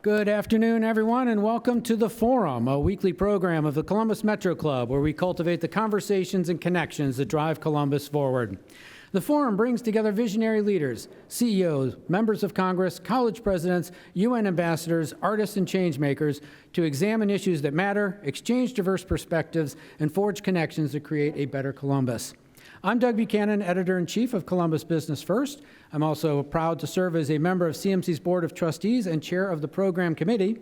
Good afternoon, everyone, and welcome to The Forum, a weekly program of the Columbus Metro Club, where we cultivate the conversations and connections that drive Columbus forward. The Forum brings together visionary leaders, CEOs, members of Congress, college presidents, UN ambassadors, artists, and changemakers to examine issues that matter, exchange diverse perspectives, and forge connections that create a better Columbus. I'm Doug Buchanan, Editor-in-Chief of Columbus Business First. I'm also proud to serve as a member of CMC's Board of Trustees and Chair of the Program Committee.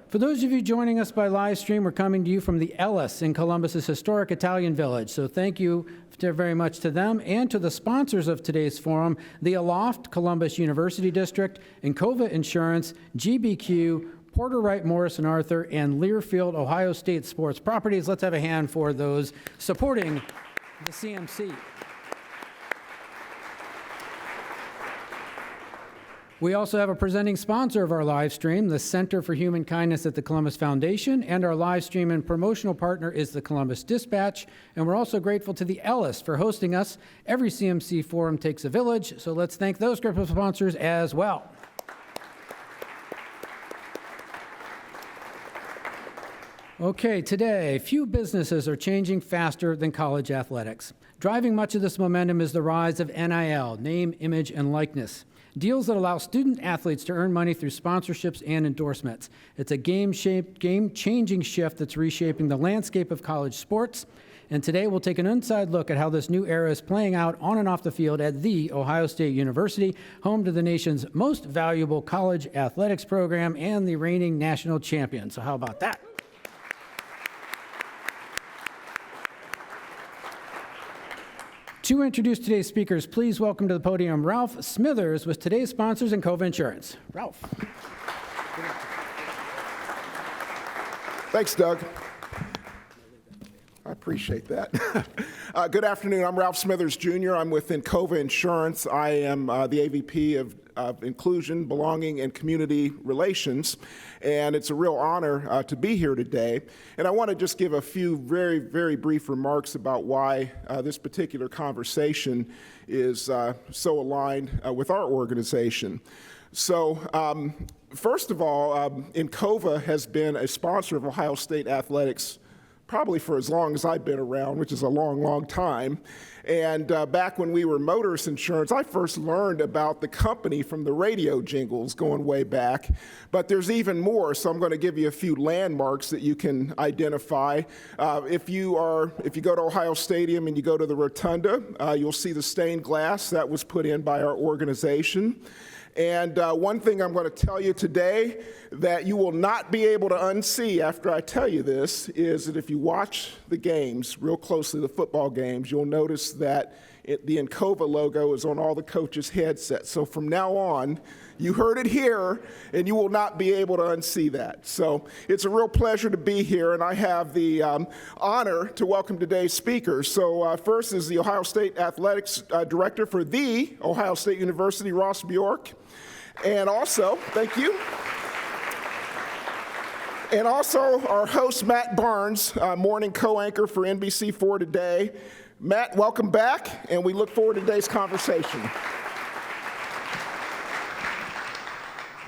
For those of you joining us by live stream, we're coming to you from the Ellis in Columbus's historic Italian village. So thank you very much to them and to the sponsors of today's forum, the Aloft Columbus University District, Encova Insurance, GBQ, Porter Wright Morris and Arthur, and Learfield Ohio State Sports Properties. Let's have a hand for those supporting the CMC. We also have a presenting sponsor of our live stream, the Center for Human Kindness at the Columbus Foundation, and our live stream and promotional partner is the Columbus Dispatch. And we're also grateful to the Ellis for hosting us. Every CMC forum takes a village, so let's thank those group of sponsors as well. Okay, today, few businesses are changing faster than college athletics. Driving much of this momentum is the rise of NIL, name, image, and likeness. Deals that allow student athletes to earn money through sponsorships and endorsements. It's a game-changing shift that's reshaping the landscape of college sports. And today we'll take an inside look at how this new era is playing out on and off the field at The Ohio State University, home to the nation's most valuable college athletics program and the reigning national champion. So how about that? To introduce today's speakers, please welcome to the podium Ralph Smithers with today's sponsors, Encova Insurance. Ralph. Thanks, Doug. I appreciate that. Good afternoon. I'm Ralph Smithers, Jr. I'm with Encova Insurance. I am the AVP of Inclusion, Belonging, and Community Relations, and it's a real honor to be here today. And I want to just give a few very, very brief remarks about why this particular conversation is so aligned with our organization. So, first of all, Encova has been a sponsor of Ohio State athletics probably for as long as I've been around, which is a long, long time. And back when we were Motors Insurance, I first learned about the company from the radio jingles going way back. But there's even more, so I'm going to give you a few landmarks that you can identify. If you go to Ohio Stadium and you go to the Rotunda, you'll see the stained glass that was put in by our organization. And one thing I'm going to tell you today that you will not be able to unsee after I tell you this is that if you watch the games real closely, the football games, you'll notice that the Encova logo is on all the coaches' headsets. So from now on, you heard it here, and you will not be able to unsee that. So it's a real pleasure to be here, and I have the honor to welcome today's speakers. So first is the Ohio State Athletics Director for The Ohio State University, Ross Bjork. And also, thank you. And also our host, Matt Barnes, morning co-anchor for NBC4 Today. Matt, welcome back, and we look forward to today's conversation.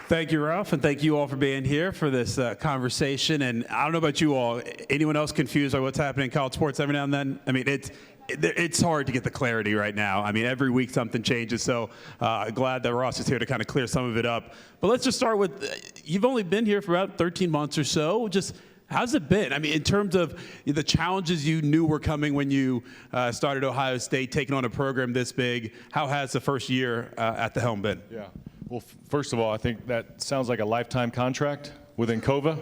Thank you, Ralph, and thank you all for being here for this conversation. And I don't know about you all, anyone else confused by what's happening in college sports every now and then? I mean, it's hard to get the clarity right now. I mean, every week something changes, so glad that Ross is here to kind of clear some of it up. But let's just start with, you've only been here for about 13 months or so. Just how's it been? I mean, in terms of the challenges you knew were coming when you started Ohio State, taking on a program this big, how has the first year at the helm been? Yeah. Well, first of all, I think that sounds like a lifetime contract with Encova.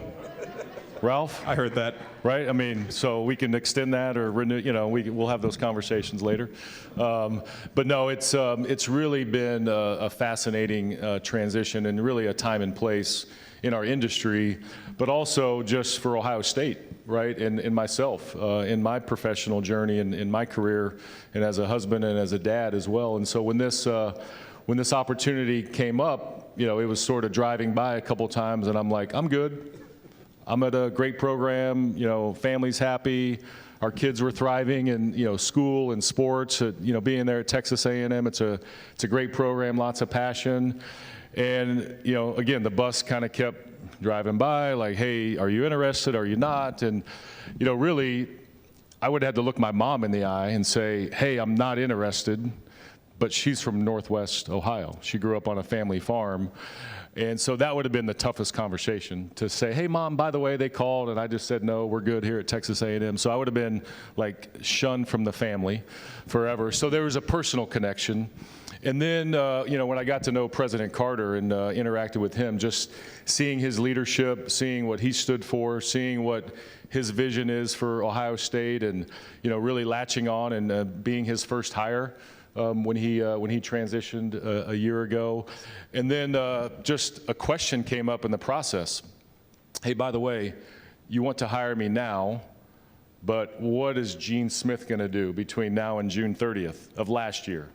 Ralph? I heard that. Right? I mean, so we can extend that or renew, you know, we'll have those conversations later. But no, it's really been a fascinating transition and really a time and place in our industry, but also just for Ohio State, right? And myself, in my professional journey and in my career, and as a husband and as a dad as well. And so when this opportunity came up, you know, it was sort of driving by a couple times, and I'm like, I'm good. I'm at a great program, you know, family's happy. our kids were thriving in, school and sports. Being there at Texas A&M, it's a great program, lots of passion. And, again, the bus kind of kept driving by, like, hey, are you interested? Are you not? And, really, I would have to look my mom in the eye and say, hey, I'm not interested. But she's from Northwest Ohio. She grew up on a family farm. And so that would have been the toughest conversation, to say, hey, Mom, by the way, they called, and I just said, no, we're good here at Texas A&M. So I would have been, like, shunned from the family forever. So there was a personal connection. And then, when I got to know President Carter and interacted with him, just seeing his leadership, seeing what he stood for, seeing what his vision is for Ohio State, and, really latching on and being his first hire when he transitioned a year ago. And then just a question came up in the process. Hey, by the way, you want to hire me now, but what is Gene Smith going to do between now and June 30th of last year?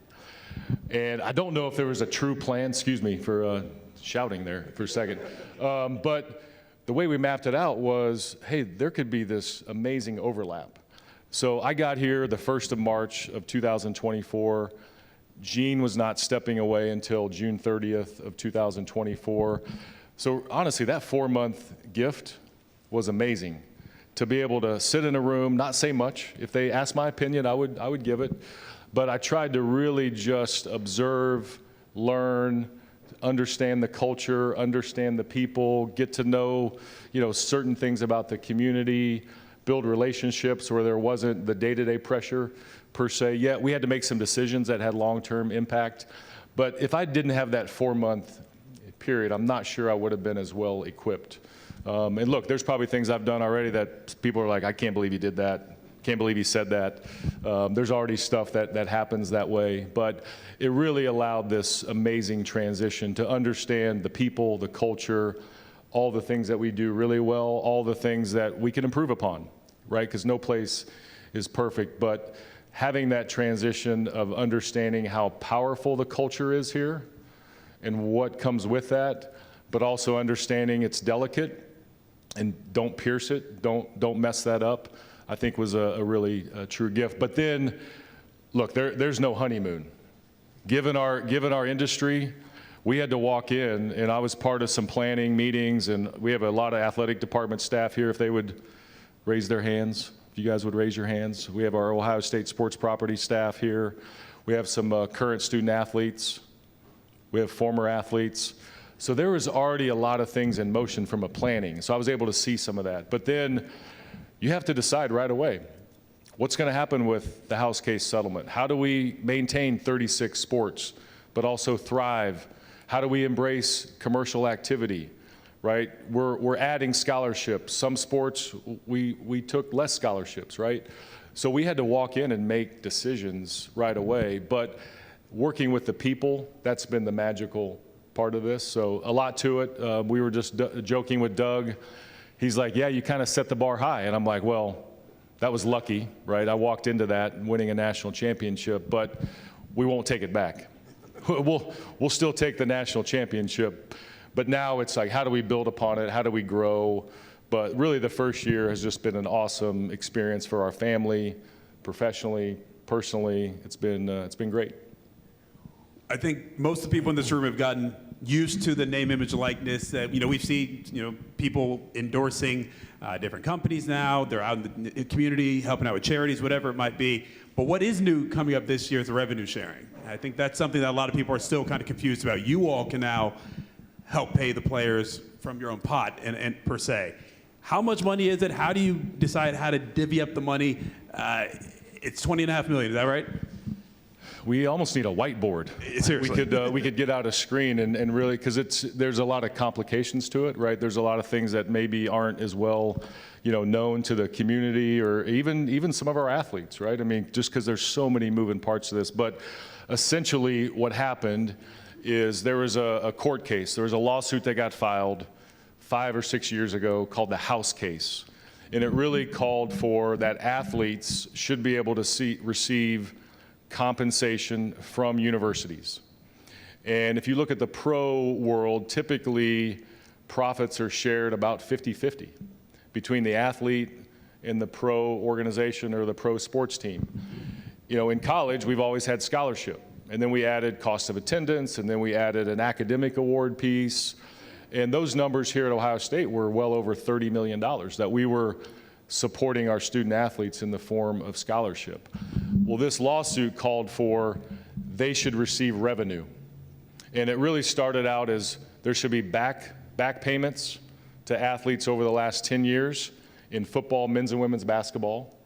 And I don't know if there was a true plan. Excuse me for shouting there for a second. But the way we mapped it out was, hey, there could be this amazing overlap. So I got here the 1st of March of 2024. Gene was not stepping away until June 30th of 2024. So honestly, that 4-month gift was amazing. To be able to sit in a room, not say much. If they asked my opinion, I would give it. But I tried to really just observe, learn, understand the culture, understand the people, get to know, certain things about the community, build relationships where there wasn't the day-to-day pressure per se. Yeah, we had to make some decisions that had long-term impact. But if I didn't have that 4-month period, I'm not sure I would have been as well equipped. And look, there's probably things I've done already that people are like, I can't believe you did that. Can't believe he said that. There's already stuff that happens that way. But it really allowed this amazing transition to understand the people, the culture, all the things that we do really well, all the things that we can improve upon, right? Because no place is perfect. But having that transition of understanding how powerful the culture is here and what comes with that, but also understanding it's delicate and don't pierce it, don't mess that up, I think was a really true gift. But then, look, there's no honeymoon. Given our industry, we had to walk in, and I was part of some planning meetings, and we have a lot of athletic department staff here. If they would raise their hands, if you guys would raise your hands. We have our Ohio State sports property staff here. We have some current student athletes. We have former athletes. So there was already a lot of things in motion from a planning. So I was able to see some of that. But then you have to decide right away, what's going to happen with the house case settlement? How do we maintain 36 sports, but also thrive? How do we embrace commercial activity, right? We're adding scholarships. Some sports, we took less scholarships, right? So we had to walk in and make decisions right away. But working with the people, that's been the magical part of this. So a lot to it. We were just joking with Doug. He's like, yeah, you kind of set the bar high. And I'm like, well, that was lucky, right? I walked into that winning a national championship, but we won't take it back. We'll still take the national championship. But now it's like, how do we build upon it? How do we grow? But really the first year has just been an awesome experience for our family, professionally, personally. It's been great. I think most of the people in this room have gotten used to the name, image, likeness. That we've seen people endorsing different companies now. They're out in the community helping out with charities, whatever it might be. But what is new coming up this year is the revenue sharing. I think that's something that a lot of people are still kind of confused about. You all can now help pay the players from your own pot and per se. How much money is it? How do you decide how to divvy up the money? It's $20.5 million. Is that right? We almost need a whiteboard. Seriously. We could get out a screen and really, because there's a lot of complications to it, right? There's a lot of things that maybe aren't as well, known to the community or even some of our athletes, right? I mean, just because there's so many moving parts to this. But essentially what happened is there was a court case. There was a lawsuit that got filed 5 or 6 years ago called the House case. And it really called for that athletes should be able to receive compensation from universities. And if you look at the pro world, typically profits are shared about 50-50 between the athlete in the pro organization or the pro sports team. You know, in college, we've always had scholarship. And then we added cost of attendance, and then we added an academic award piece. And those numbers here at Ohio State were well over $30 million that we were supporting our student athletes in the form of scholarship. Well, this lawsuit called for they should receive revenue. And it really started out as there should be back payments to athletes over the last 10 years in football, men's and women's basketball.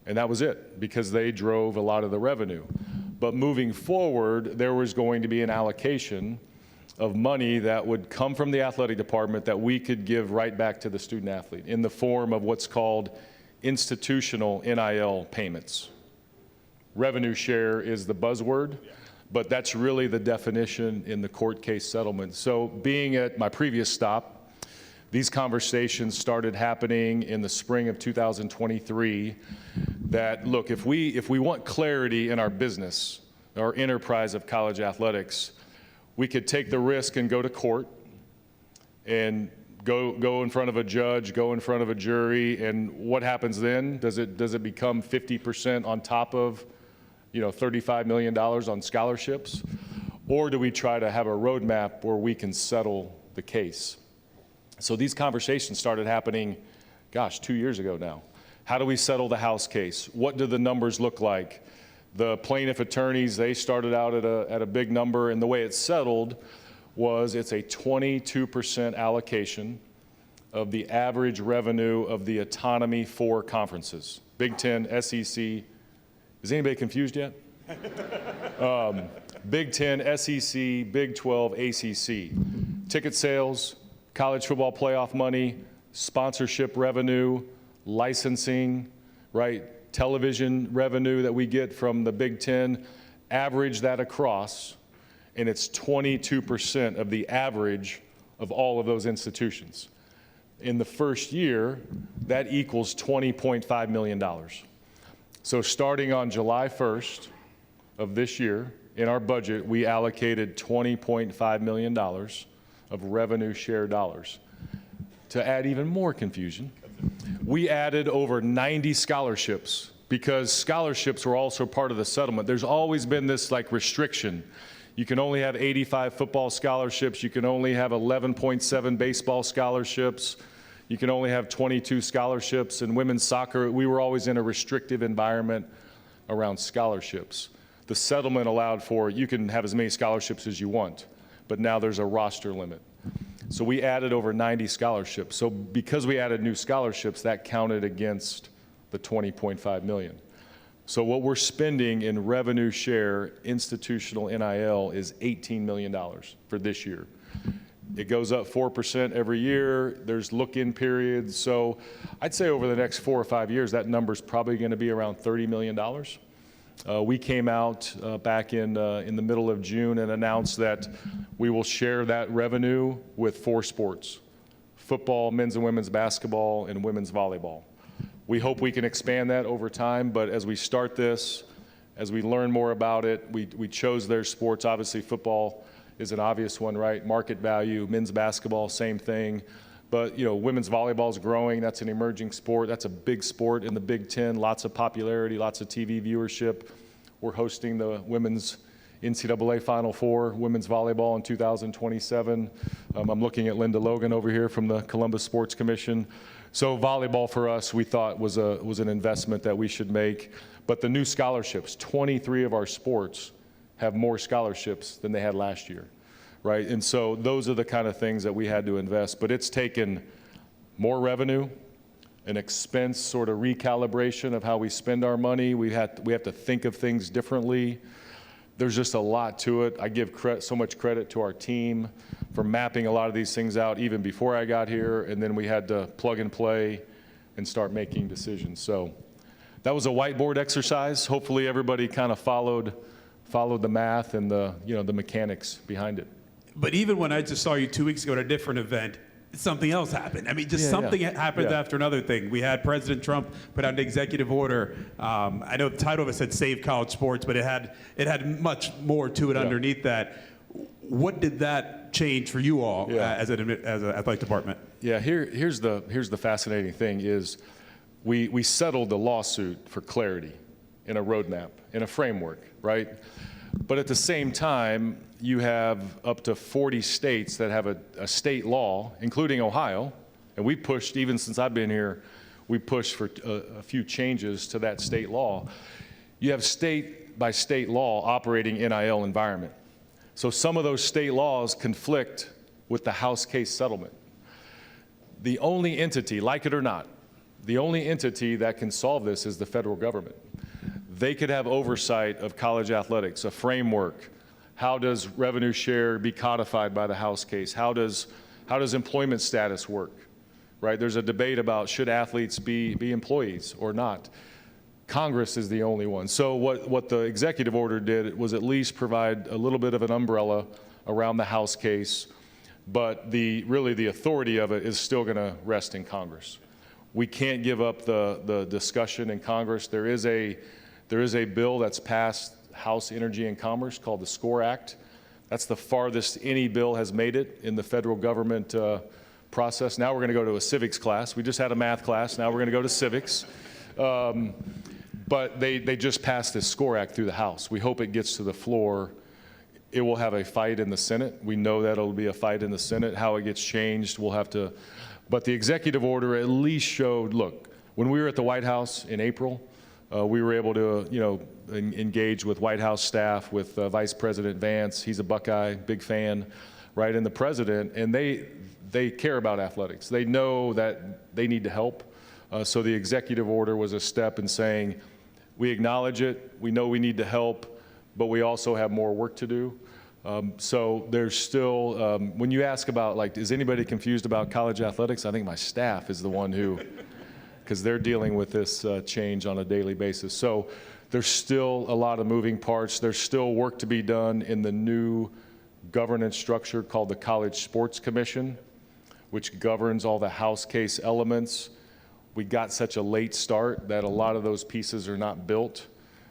And that was it, because they drove a lot of the revenue. But moving forward, there was going to be an allocation of money that would come from the athletic department that we could give right back to the student athlete in the form of what's called institutional NIL payments. Revenue share is the buzzword, but that's really the definition in the court case settlement. So being at my previous stop, these conversations started happening in the spring of 2023 that, look, if we want clarity in our business, our enterprise of college athletics, we could take the risk and go to court and go in front of a judge, go in front of a jury, and what happens then? Does it become 50% on top of, $35 million on scholarships? Or do we try to have a roadmap where we can settle the case? So these conversations started happening, 2 years ago now. How do we settle the House case? What do the numbers look like? The plaintiff attorneys, they started out at a big number, and the way it's settled was it's a 22% allocation of the average revenue of the autonomy 4 conferences, Big Ten, SEC. Is anybody confused yet? Big Ten, SEC, Big 12, ACC. Ticket sales, college football playoff money, sponsorship revenue, licensing, right? Television revenue that we get from the Big Ten, average that across, and it's 22% of the average of all of those institutions. In the first year, that equals $20.5 million. So starting on July 1st of this year, in our budget, we allocated $20.5 million of revenue share dollars. To add even more confusion, we added over 90 scholarships because scholarships were also part of the settlement. There's always been this restriction. You can only have 85 football scholarships. You can only have 11.7 baseball scholarships. You can only have 22 scholarships. In women's soccer, we were always in a restrictive environment around scholarships. The settlement allowed for you can have as many scholarships as you want, but now there's a roster limit. So we added over 90 scholarships. So because we added new scholarships, that counted against the $20.5 million. So what we're spending in revenue share institutional NIL is $18 million for this year. It goes up 4% every year. There's look-in periods. So I'd say over the next 4 or 5 years, that number's probably going to be around $30 million. We came out back in the middle of June and announced that we will share that revenue with 4 sports: football, men's and women's basketball, and women's volleyball. We hope we can expand that over time, but as we start this, as we learn more about it, we chose their sports. Obviously, football is an obvious one, right? Market value. Men's basketball, same thing. But, women's volleyball is growing. That's an emerging sport. That's a big sport in the Big Ten. Lots of popularity, lots of TV viewership. We're hosting the women's NCAA Final Four, women's volleyball in 2027. I'm looking at Linda Logan over here from the Columbus Sports Commission. So volleyball for us, we thought was an investment that we should make. But the new scholarships, 23 of our sports have more scholarships than they had last year. Right, and so those are the kind of things that we had to invest, but it's taken more revenue, an expense sort of recalibration of how we spend our money. We have to think of things differently. There's just a lot to it. I give so much credit to our team for mapping a lot of these things out even before I got here, and then we had to plug and play and start making decisions. So that was a whiteboard exercise. Hopefully everybody kind of followed the math and the mechanics behind it. But even when I just saw you 2 weeks ago at a different event, something else happened. I mean, something happened after another thing. We had President Trump put out an executive order. I know the title of it said Save College Sports, but it had much more to it underneath that. What did that change for you all as an athletic department? Yeah, here's the fascinating thing is we settled the lawsuit for clarity in a roadmap, in a framework, right? But at the same time, you have up to 40 states that have a state law, including Ohio, and we pushed, even since I've been here, we pushed for a few changes to that state law. You have state by state law operating NIL environment. So some of those state laws conflict with the House case settlement. The only entity, like it or not, the only entity that can solve this is the federal government. They could have oversight of college athletics, a framework. How does revenue share be codified by the House case? How does employment status work? Right? There's a debate about should athletes be employees or not. Congress is the only one. So what the executive order did was at least provide a little bit of an umbrella around the House case, but really the authority of it is still going to rest in Congress. We can't give up the discussion in Congress. There is a bill that's passed House Energy and Commerce called the SCORE Act. That's the farthest any bill has made it in the federal government process. Now we're going to go to a civics class. We just had a math class. Now we're going to go to civics. But they just passed this SCORE Act through the House. We hope it gets to the floor. It will have a fight in the Senate. We know that it'll be a fight in the Senate. How it gets changed, we'll have to. But the executive order at least showed, look, when we were at the White House in April, we were able to, engage with White House staff, with Vice President Vance. He's a Buckeye, big fan, right? And the president, and they care about athletics. They know that they need to help. So the executive order was a step in saying, we acknowledge it, we know we need to help, but we also have more work to do. So there's still, when you ask about, like, is anybody confused about college athletics? I think my staff is the one who, because they're dealing with this change on a daily basis. So there's still a lot of moving parts. There's still work to be done in the new governance structure called the College Sports Commission, which governs all the House case elements. We got such a late start that a lot of those pieces are not built.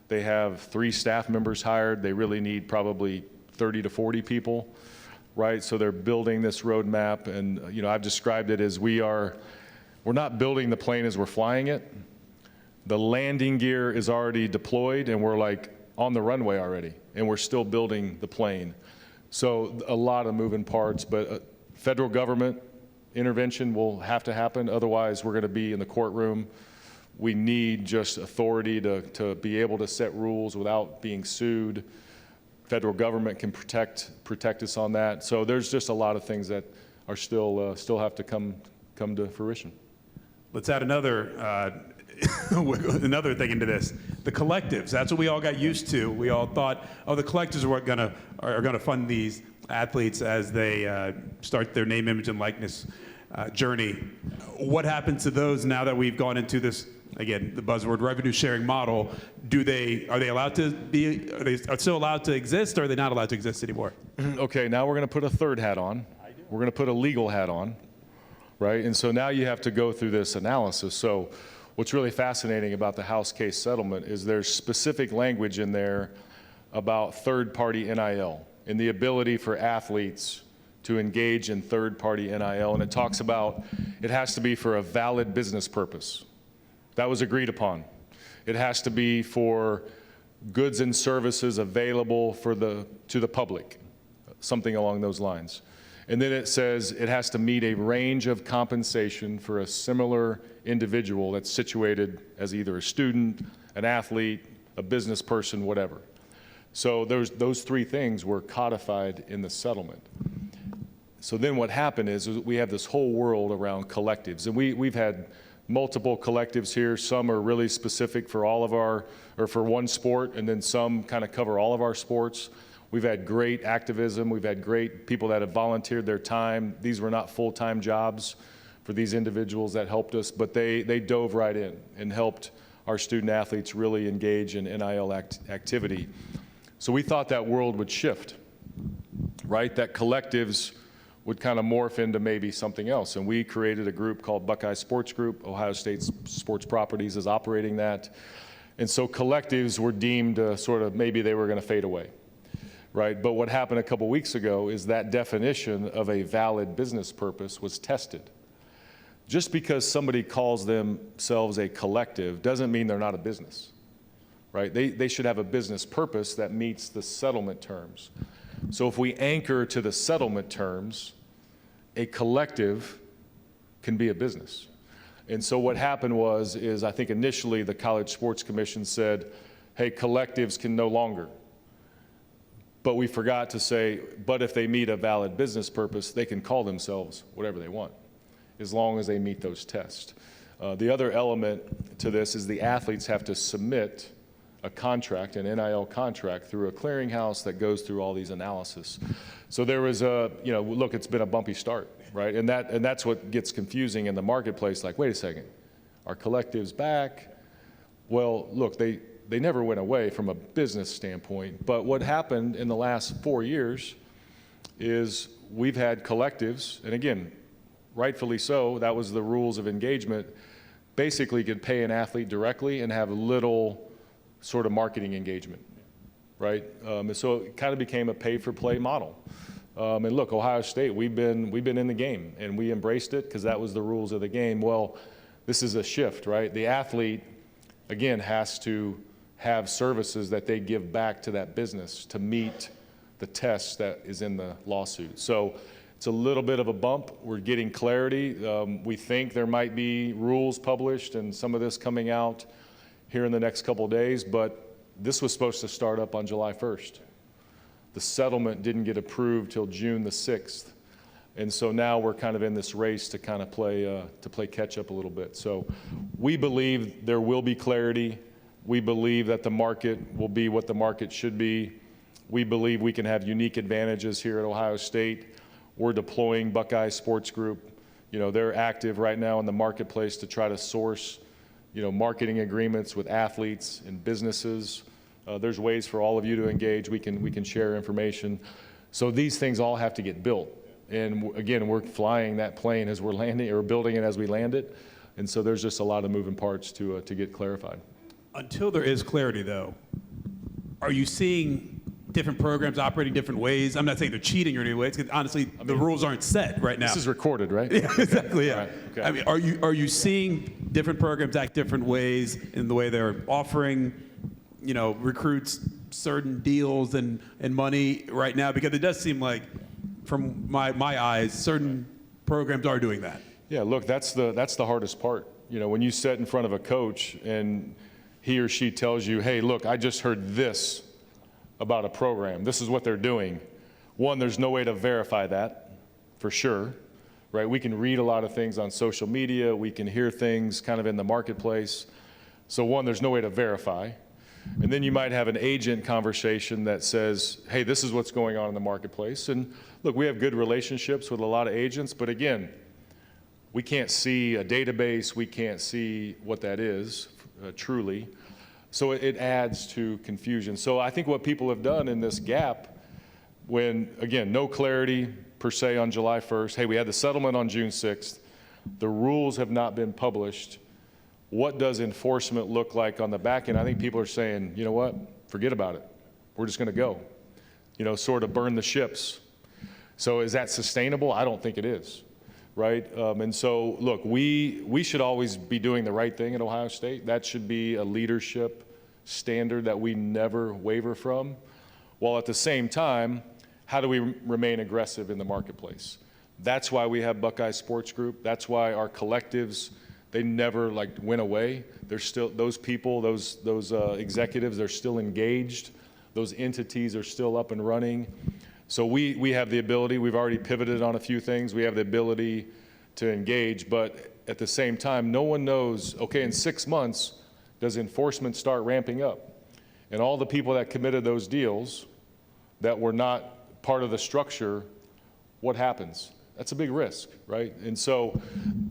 They have 3 staff members hired. They really need probably 30 to 40 people, right? So they're building this roadmap, and I've described it as we're not building the plane as we're flying it. The landing gear is already deployed, and we're like on the runway already, and we're still building the plane. So a lot of moving parts, but federal government intervention will have to happen. Otherwise, we're going to be in the courtroom. We need just authority to be able to set rules without being sued. Federal government can protect us on that. So there's just a lot of things that are still have to come to fruition. Let's add another another thing into this. The collectives. That's what we all got used to. We all thought, oh, the collectives are gonna fund these athletes as they start their name, image, and likeness journey. What happens to those now that we've gone into this, again, the buzzword revenue sharing model? Are they allowed to be? Are they still allowed to exist, or are they not allowed to exist anymore? Okay, now we're going to put a third hat on. We're going to put a legal hat on, right? And so now you have to go through this analysis. So what's really fascinating about the House case settlement is there's specific language in there about third-party NIL and the ability for athletes to engage in third-party NIL. And it talks about it has to be for a valid business purpose. That was agreed upon. It has to be for goods and services available to the public, something along those lines. And then it says it has to meet a range of compensation for a similar individual that's situated as either a student, an athlete, a business person, whatever. So those 3 things were codified in the settlement. So then what happened is we have this whole world around collectives, and we've had multiple collectives here. Some are really specific for for one sport, and then some kind of cover all of our sports. We've had great activism. We've had great people that have volunteered their time. These were not full-time jobs for these individuals that helped us, but they dove right in and helped our student athletes really engage in NIL activity. So we thought that world would shift, right? That collectives would kind of morph into maybe something else. And we created a group called Buckeyes Sports Group. Ohio State Sports Properties is operating that. And so collectives were deemed sort of maybe they were going to fade away, right? But what happened a couple weeks ago is that definition of a valid business purpose was tested. just because somebody calls themselves a collective doesn't mean they're not a business, right? They should have a business purpose that meets the settlement terms. So if we anchor to the settlement terms, a collective can be a business. And so what happened is I think initially the College Sports Commission said, hey, collectives can no longer. But we forgot to say, but if they meet a valid business purpose, they can call themselves whatever they want, as long as they meet those tests. The other element to this is the athletes have to submit a contract, an NIL contract, through a clearinghouse that goes through all these analysis. So there was look, it's been a bumpy start, right? And that's what gets confusing in the marketplace, like, wait a second, are collectives back? Well, look, they never went away from a business standpoint, but what happened in the last 4 years is we've had collectives, and again, rightfully so, that was the rules of engagement, basically could pay an athlete directly and have little sort of marketing engagement, right? And so it kind of became a pay-for-play model. And look, Ohio State, we've been in the game, and we embraced it because that was the rules of the game. Well, this is a shift, right? The athlete, again, has to have services that they give back to that business to meet the test that is in the lawsuit. So it's a little bit of a bump. We're getting clarity. We think there might be rules published and some of this coming out here in the next couple of days, but this was supposed to start up on July 1st. The settlement didn't get approved till June the 6th. And so now we're kind of in this race to kind of play catch up a little bit. So we believe there will be clarity. We believe that the market will be what the market should be. We believe we can have unique advantages here at Ohio State. We're deploying Buckeyes Sports Group. They're active right now in the marketplace to try to source, marketing agreements with athletes and businesses. There's ways for all of you to engage. We can share information. So these things all have to get built. And again, we're flying that plane as we're landing, or building it as we land it. And so there's just a lot of moving parts to get clarified. Until there is clarity, though, are you seeing different programs operating different ways? I'm not saying they're cheating or any way, because honestly, the rules aren't set right now. This is recorded, right? Yeah, exactly, yeah. Right, okay. I mean, are you seeing different programs act different ways in the way they're offering, recruits certain deals and money right now? Because it does seem like, from my eyes, certain programs are doing that. Yeah, look, that's the hardest part. When you sit in front of a coach and he or she tells you, hey, look, I just heard this about a program. This is what they're doing. One, there's no way to verify that, for sure, right? We can read a lot of things on social media. We can hear things kind of in the marketplace. So one, there's no way to verify. And then you might have an agent conversation that says, hey, this is what's going on in the marketplace. And look, we have good relationships with a lot of agents, but again, we can't see a database. We can't see what that is truly. So it adds to confusion. So I think what people have done in this gap, when, again, no clarity per se on July 1st, hey, we had the settlement on June 6th, the rules have not been published. What does enforcement look like on the back end? I think people are saying, you know what, forget about it. We're just going to go, sort of burn the ships. So is that sustainable? I don't think it is, right? And so, look, we should always be doing the right thing at Ohio State. That should be a leadership standard that we never waver from, while at the same time, how do we remain aggressive in the marketplace? That's why we have Buckeyes Sports Group. That's why our collectives, they never went away. They're still, those people, those executives, they're still engaged. Those entities are still up and running. So we have the ability, we've already pivoted on a few things. We have the ability to engage, but at the same time, no one knows, okay, in 6 months, does enforcement start ramping up? And all the people that committed those deals that were not part of the structure, what happens? That's a big risk, right? And so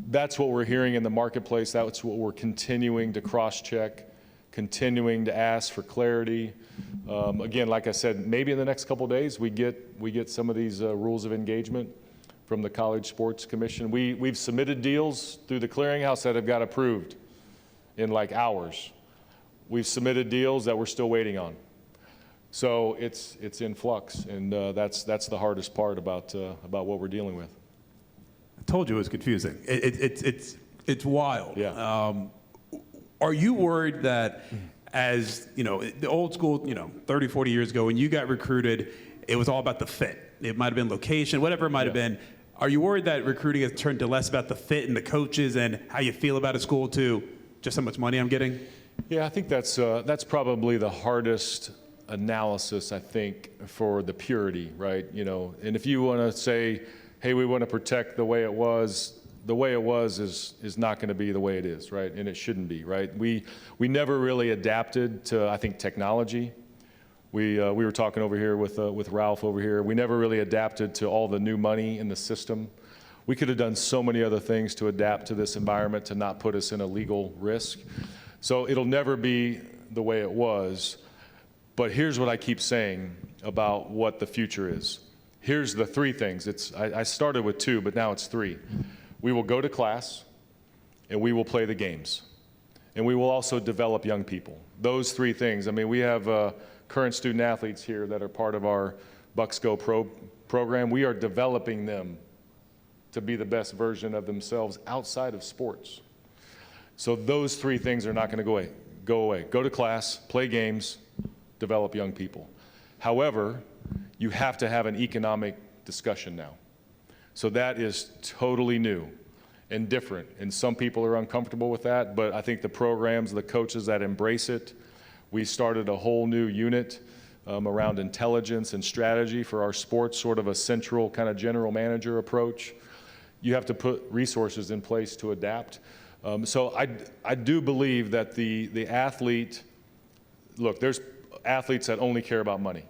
that's what we're hearing in the marketplace. That's what we're continuing to cross-check, continuing to ask for clarity. Again, like I said, maybe in the next couple of days we get some of these rules of engagement from the College Sports Commission. We've submitted deals through the clearinghouse that have got approved in hours. We've submitted deals that we're still waiting on. So it's in flux, and that's the hardest part about what we're dealing with. told you it was confusing. It's wild. Yeah. Are you worried that as, the old school, 30, 40 years ago, when you got recruited, it was all about the fit? It might have been location, whatever it might have been. Are you worried that recruiting has turned to less about the fit and the coaches and how you feel about a school to just how much money I'm getting? Yeah, I think that's probably the hardest analysis, I think, for the purity, right? And if you want to say, hey, we want to protect the way it was is not going to be the way it is, right? And it shouldn't be, right? We never really adapted to, I think, technology. We were talking over here with Ralph over here. We never really adapted to all the new money in the system. We could have done so many other things to adapt to this environment to not put us in a legal risk. So it'll never be the way it was. But here's what I keep saying about what the future is. Here's the three things. I started with two, but now it's three. We will go to class, and we will play the games. And we will also develop young people. Those three things. I mean, we have current student athletes here that are part of our Bucks Go Pro program. We are developing them to be the best version of themselves outside of sports. So those three things are not going to go away. Go to class, play games, develop young people. However, you have to have an economic discussion now. So that is totally new and different. And some people are uncomfortable with that, but I think the programs, the coaches that embrace it, we started a whole new unit around intelligence and strategy for our sports, sort of a central kind of general manager approach. You have to put resources in place to adapt. So I do believe that the athlete, look, there's athletes that only care about money.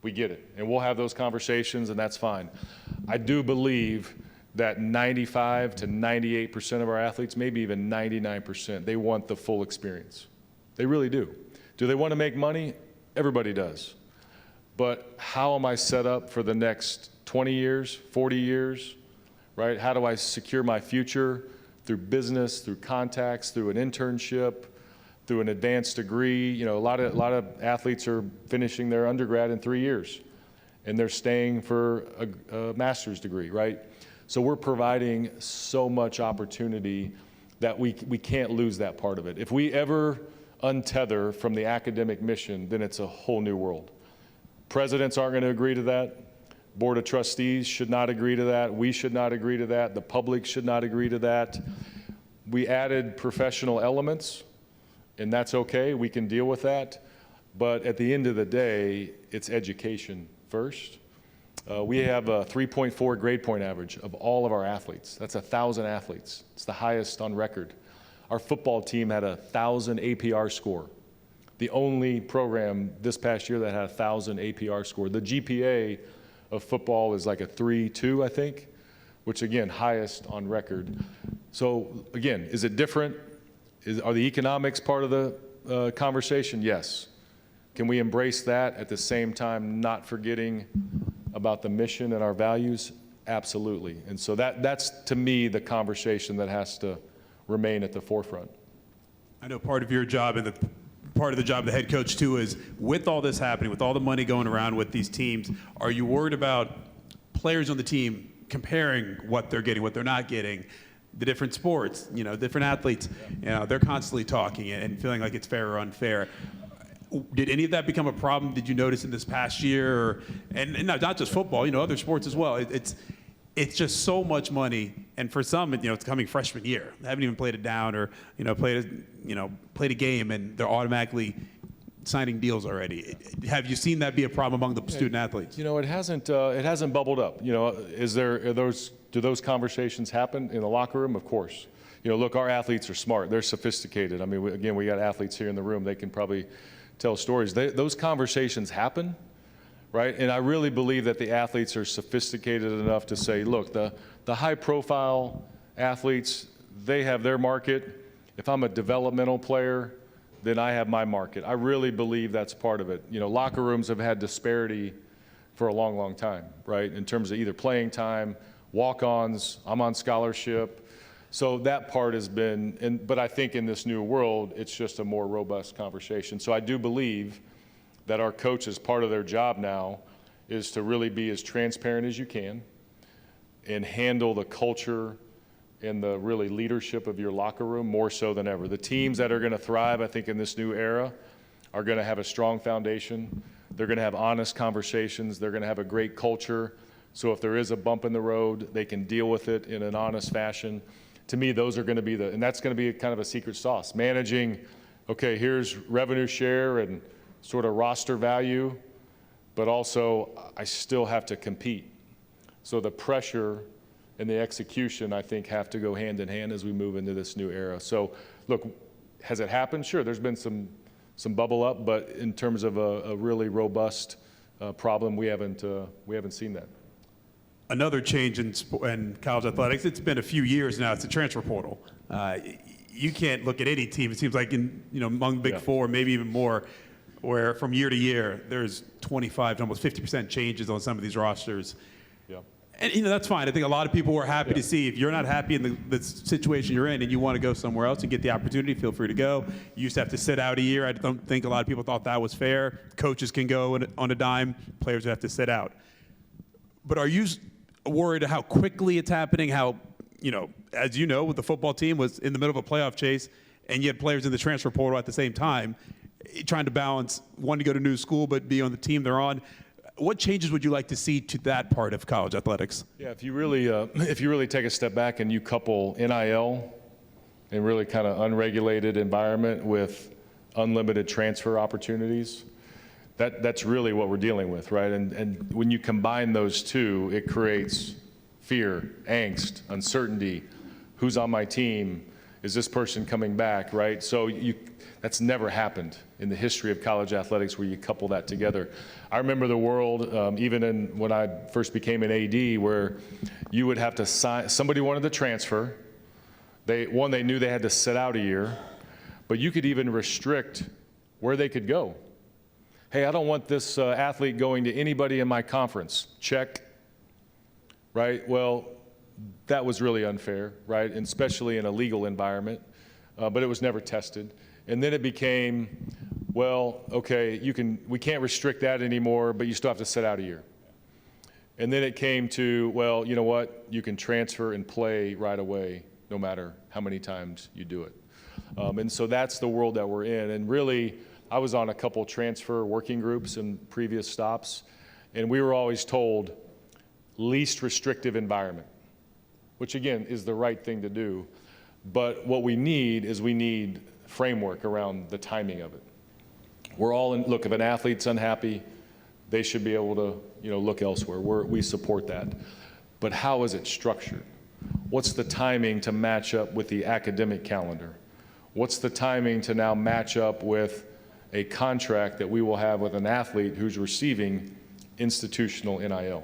We get it. And we'll have those conversations, and that's fine. I do believe that 95 to 98% of our athletes, maybe even 99%, they want the full experience. They really do. Do they want to make money? Everybody does. But how am I set up for the next 20 years, 40 years, right? How do I secure my future through business, through contacts, through an internship, through an advanced degree? A lot of athletes are finishing their undergrad in 3 years, and they're staying for a master's degree, right? So we're providing so much opportunity that we can't lose that part of it. If we ever untether from the academic mission, then it's a whole new world. Presidents aren't going to agree to that. Board of Trustees should not agree to that. We should not agree to that. The public should not agree to that. We added professional elements, and that's okay. We can deal with that. But at the end of the day, it's education first. We have a 3.4 grade point average of all of our athletes. That's 1,000 athletes. It's the highest on record. Our football team had 1,000 APR score. The only program this past year that had 1,000 APR score. The GPA of football is like a 3.2, I think, which again, highest on record. So again, is it different? Are the economics part of the conversation? Yes. Can we embrace that at the same time, not forgetting about the mission and our values? Absolutely. And so that's, to me, the conversation that has to remain at the forefront. I know part of your job and part of the job of the head coach too is, with all this happening, with all the money going around with these teams, are you worried about players on the team comparing what they're getting, what they're not getting, the different sports, different athletes, they're constantly talking and feeling like it's fair or unfair? Did any of that become a problem? Did you notice in this past year, and not just football, other sports as well? It's just so much money, and for some, it's coming freshman year. They haven't even played it down or played a game, and they're automatically signing deals already. Have you seen that be a problem among the student athletes? It hasn't bubbled up. Do those conversations happen in the locker room? Of course. Look, our athletes are smart. They're sophisticated. I mean, we got athletes here in the room. They can probably tell stories. Those conversations happen, right? And I really believe that the athletes are sophisticated enough to say, look, the high-profile athletes, they have their market. If I'm a developmental player, then I have my market. I really believe that's part of it. Locker rooms have had disparity for a long, long time, right? In terms of either playing time, walk-ons, I'm on scholarship. So that part has been, but I think in this new world, it's just a more robust conversation. So I do believe that our coaches, part of their job now is to really be as transparent as you can, and handle the culture and the really leadership of your locker room more so than ever. The teams that are going to thrive, I think, in this new era are going to have a strong foundation. They're going to have honest conversations. They're going to have a great culture. So if there is a bump in the road, they can deal with it in an honest fashion. To me, those are going to be and that's going to be kind of a secret sauce. Managing, okay, here's revenue share and sort of roster value, but also I still have to compete. So the pressure and the execution, I think, have to go hand in hand as we move into this new era. So look, has it happened? Sure, there's been some bubble up, but in terms of a really robust problem, we haven't seen that. Another change in college athletics, it's been a few years now, it's the transfer portal. You can't look at any team, it seems like among Big Four, maybe even more, where from year to year, there's 25 to almost 50% changes on some of these rosters. Yeah. And that's fine. I think a lot of people were happy to see. If you're not happy in the situation you're in and you want to go somewhere else and get the opportunity, feel free to go. You used to have to sit out a year. I don't think a lot of people thought that was fair. Coaches can go on a dime. Players have to sit out. But are you worried how quickly it's happening? How, as you know, with the football team was in the middle of a playoff chase, and you had players in the transfer portal at the same time, trying to balance one to go to new school but be on the team they're on. What changes would you like to see to that part of college athletics? Yeah, if you really take a step back and you couple NIL and really kind of unregulated environment with unlimited transfer opportunities, that's really what we're dealing with, right? And when you combine those two, it creates fear, angst, uncertainty. Who's on my team? Is this person coming back, right? So that's never happened in the history of college athletics where you couple that together. I remember the world, even when I first became an AD, where you would have to sign, somebody wanted to transfer. They knew they had to sit out a year, but you could even restrict where they could go. Hey, I don't want this athlete going to anybody in my conference. Check, right? Well, that was really unfair, right? And especially in a legal environment, but it was never tested. And then it became, well, okay, we can't restrict that anymore, but you still have to sit out a year. And then it came to, well, you know what? You can transfer and play right away, no matter how many times you do it. And so that's the world that we're in. And really, I was on a couple transfer working groups in previous stops, and we were always told least restrictive environment, which again is the right thing to do. But what we need framework around the timing of it. We're all in, look, if an athlete's unhappy, they should be able to look elsewhere. We support that. But how is it structured? What's the timing to match up with the academic calendar? What's the timing to now match up with a contract that we will have with an athlete who's receiving institutional NIL?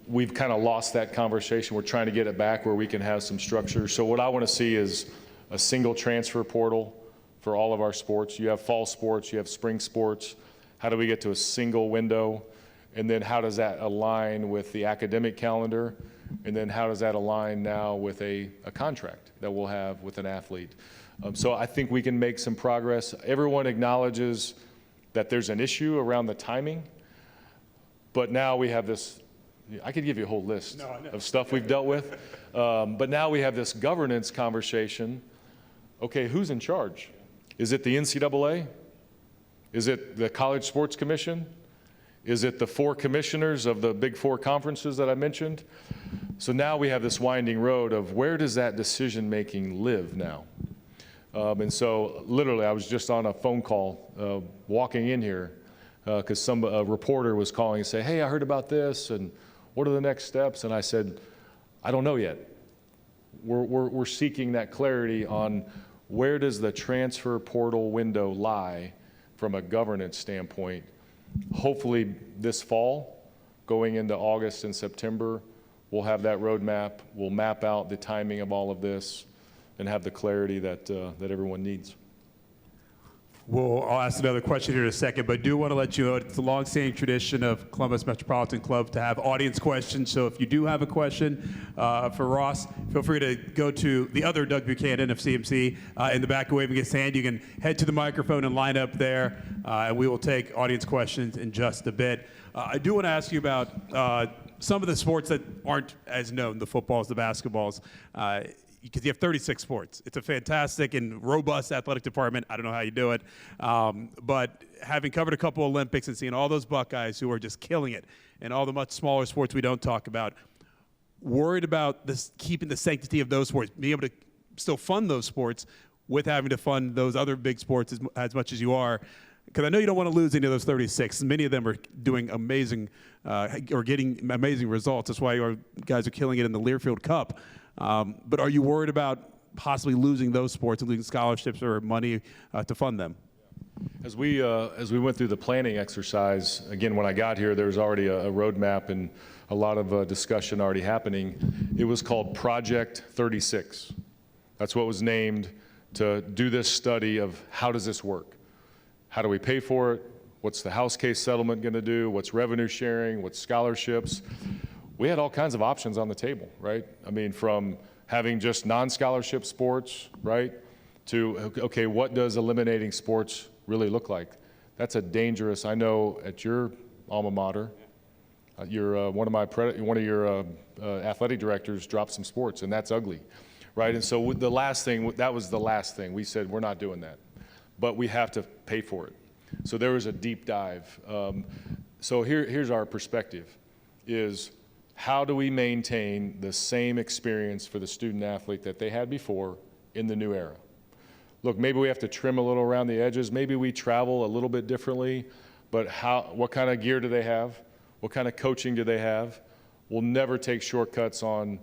We've kind of lost that conversation. We're trying to get it back where we can have some structure. So what I want to see is a single transfer portal for all of our sports. You have fall sports, you have spring sports. How do we get to a single window? And then how does that align with the academic calendar? And then how does that align now with a contract that we'll have with an athlete? So I think we can make some progress. Everyone acknowledges that there's an issue around the timing, but now we have this, I could give you a whole list of stuff we've dealt with, but now we have this governance conversation. Okay, who's in charge? Is it the NCAA? Is it the College Sports Commission? Is it the 4 commissioners of the Big Four conferences that I mentioned? So now we have this winding road of where does that decision-making live now? And so literally I was just on a phone call walking in here because a reporter was calling and saying, hey, I heard about this, and what are the next steps? And I said, I don't know yet. We're seeking that clarity on where does the transfer portal window lie from a governance standpoint. Hopefully this fall, going into August and September, we'll have that roadmap. We'll map out the timing of all of this and have the clarity that everyone needs. Well, I'll ask another question here in a second, but do want to let you know it's a long-standing tradition of Columbus Metropolitan Club to have audience questions. So if you do have a question for Ross, feel free to go to the other Doug Buchanan of CMC in the back, waving his hand. You can head to the microphone and line up there, and we will take audience questions in just a bit. I do want to ask you about some of the sports that aren't as known, the footballs, the basketballs, because you have 36 sports. It's a fantastic and robust athletic department. I don't know how you do it. But having covered a couple Olympics and seeing all those Buckeyes who are just killing it and all the much smaller sports we don't talk about, worried about this, keeping the sanctity of those sports, being able to still fund those sports with having to fund those other big sports as much as you are. Because I know you don't want to lose any of those 36. Many of them are doing amazing or getting amazing results. That's why your guys are killing it in the Learfield Cup. But are you worried about possibly losing those sports and losing scholarships or money to fund them? As we went through the planning exercise, again, when I got here, there was already a roadmap and a lot of discussion already happening. It was called Project 36. That's what was named to do this study of how does this work? How do we pay for it? What's the house case settlement going to do? What's revenue sharing? What's scholarships? We had all kinds of options on the table, right? I mean, from having just non-scholarship sports, right, to, okay, what does eliminating sports really look like? That's a dangerous, I know at your alma mater, one of your athletic directors dropped some sports, and that's ugly, right? And so that was the last thing. We said, we're not doing that, but we have to pay for it. So there was a deep dive. So here's our perspective, is how do we maintain the same experience for the student athlete that they had before in the new era? Look, maybe we have to trim a little around the edges. Maybe we travel a little bit differently, but what kind of gear do they have? What kind of coaching do they have? We'll never take shortcuts on,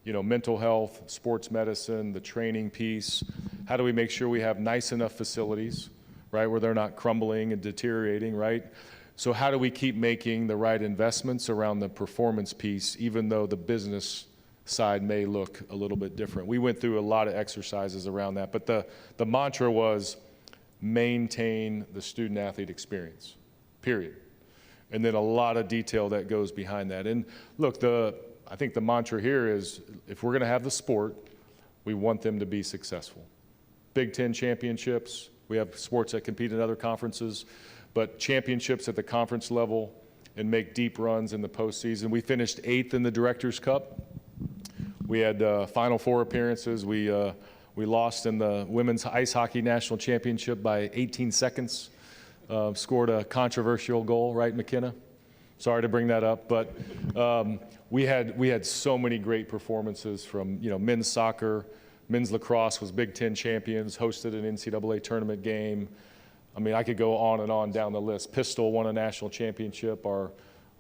mental health, sports medicine, the training piece. How do we make sure we have nice enough facilities, right, where they're not crumbling and deteriorating, right? So how do we keep making the right investments around the performance piece, even though the business side may look a little bit different? We went through a lot of exercises around that, but the mantra was maintain the student athlete experience, period. And then a lot of detail that goes behind that. And look, I think the mantra here is, if we're going to have the sport, we want them to be successful. Big Ten championships, we have sports that compete in other conferences, but championships at the conference level and make deep runs in the postseason. We finished 8th in the Directors' Cup. We had Final Four appearances. We lost in the Women's Ice Hockey National Championship by 18 seconds. Scored a controversial goal, right, McKenna? Sorry to bring that up, but we had so many great performances from men's soccer. Men's lacrosse was Big Ten champions, hosted an NCAA tournament game. I mean, I could go on and on down the list. Pistol won a national championship. Our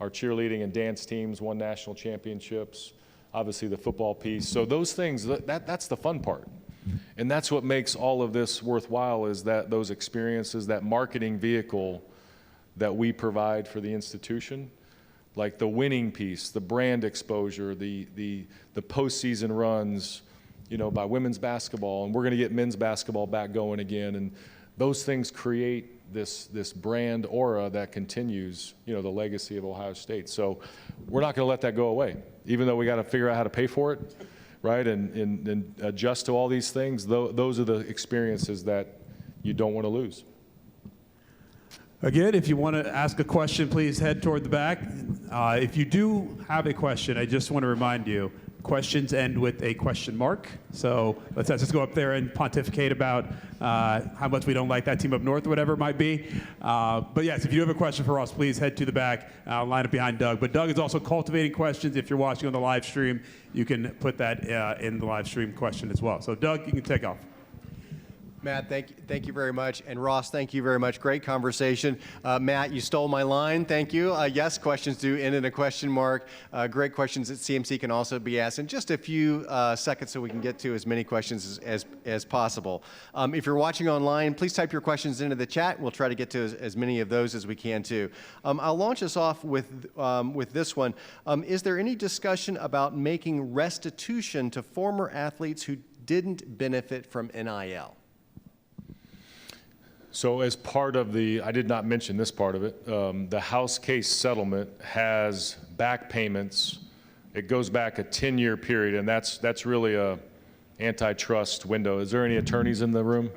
cheerleading and dance teams won national championships. Obviously, the football piece. So those things, that's the fun part. And that's what makes all of this worthwhile, is that those experiences, that marketing vehicle that we provide for the institution, like the winning piece, the brand exposure, the postseason runs, by women's basketball, and we're going to get men's basketball back going again. And those things create this brand aura that continues, the legacy of Ohio State. So we're not going to let that go away, even though we got to figure out how to pay for it, right, and adjust to all these things. Those are the experiences that you don't want to lose. Again, if you want to ask a question, please head toward the back. If you do have a question, I just want to remind you, questions end with a question mark. So let's just go up there and pontificate about how much we don't like that team up north, or whatever it might be. But yes, if you have a question for us, please head to the back, line up behind Doug. But Doug is also cultivating questions. If you're watching on the live stream, you can put that in the live stream question as well. So Doug, you can take off. Matt, thank you very much. And Ross, thank you very much. Great conversation. Matt, you stole my line. Thank you. Yes, questions do end in a question mark. Great questions at CMC can also be asked in just a few seconds, so we can get to as many questions as possible. If you're watching online, please type your questions into the chat. We'll try to get to as many of those as we can too. I'll launch us off with this one. Is there any discussion about making restitution to former athletes who didn't benefit from NIL? So as part of I did not mention this part of it, the house case settlement has back payments. It goes back a 10-year period, and that's really a antitrust window. Is there any attorneys in the room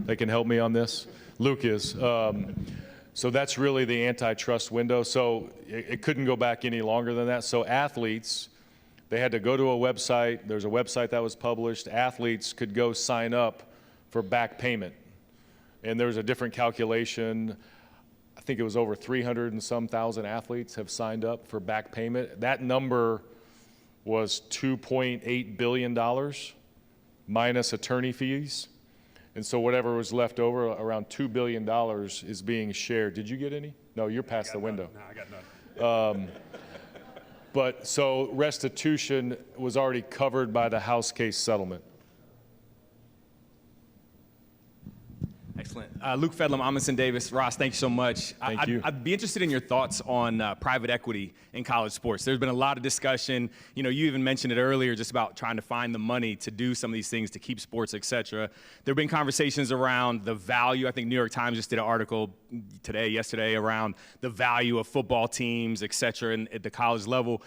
that can help me on this? Luke is. So that's really the antitrust window. So it couldn't go back any longer than that. So athletes, they had to go to a website. There's a website that was published. Athletes could go sign up for back payment. And there's a different calculation. I think it was over 300 and some thousand athletes have signed up for back payment. That number was $2.8 billion minus attorney fees. And so whatever was left over, around $2 billion is being shared. Did you get any? No, you're past the window. No, I got none. But so restitution was already covered by the House case settlement. Excellent. Luke Fedlam, Amundsen Davis. Ross, thank you so much. Thank you. I'd be interested in your thoughts on private equity in college sports. There's been a lot of discussion. You know, you even mentioned it earlier, just about trying to find the money to do some of these things to keep sports, et cetera. There have been conversations around the value. I think New York Times just did an article yesterday, around the value of football teams, et cetera, at the college level.